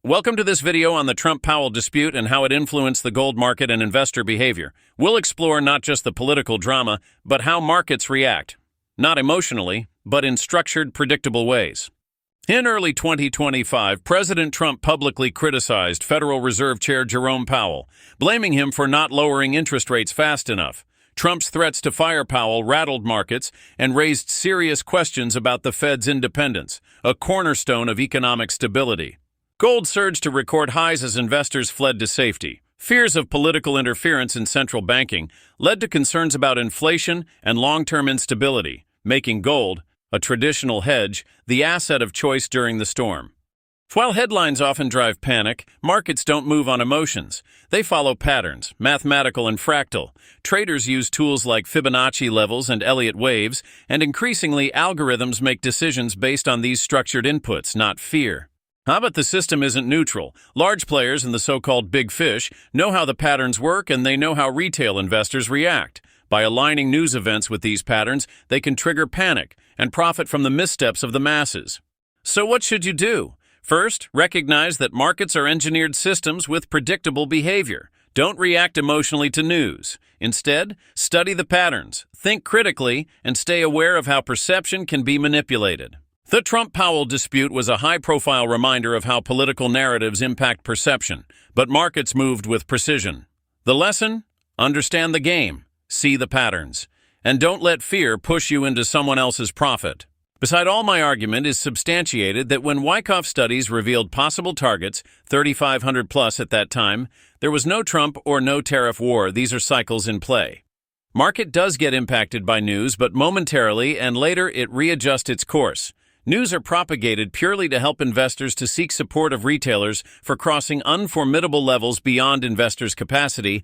Welcome to this video on the Trump-Powell dispute and how it influenced the gold market and investor behavior. We'll explore not just the political drama, but how markets react. Not emotionally, but in structured, predictable ways. In early 2025, President Trump publicly criticized Federal Reserve Chair Jerome Powell, blaming him for not lowering interest rates fast enough. Trump's threats to fire Powell rattled markets and raised serious questions about the Fed's independence, a cornerstone of economic stability. Gold surged to record highs as investors fled to safety. Fears of political interference in central banking led to concerns about inflation and long-term instability, making gold, a traditional hedge, the asset of choice during the storm. While headlines often drive panic, markets don't move on emotions. They follow patterns, mathematical and fractal. Traders use tools like Fibonacci levels and Elliott waves, and increasingly algorithms make decisions based on these structured inputs, not fear. But the system isn't neutral. Large players and the so-called big fish know how the patterns work, and they know how retail investors react. By aligning news events with these patterns, they can trigger panic and profit from the missteps of the masses. So what should you do? First, recognize that markets are engineered systems with predictable behavior. Don't react emotionally to news. Instead, study the patterns, think critically, and stay aware of how perception can be manipulated. The Trump-Powell dispute was a high-profile reminder of how political narratives impact perception, but markets moved with precision. The lesson? Understand the game, see the patterns, and don't let fear push you into someone else's profit. Beside all my argument is substantiated that when Wyckoff studies revealed possible targets, 3,500 plus at that time, there was no Trump or no tariff war. These are cycles in play. Market does get impacted by news, but momentarily, and later it readjusts its course. News are propagated purely to help investors to seek support of retailers for crossing unformidable levels beyond investors' capacity,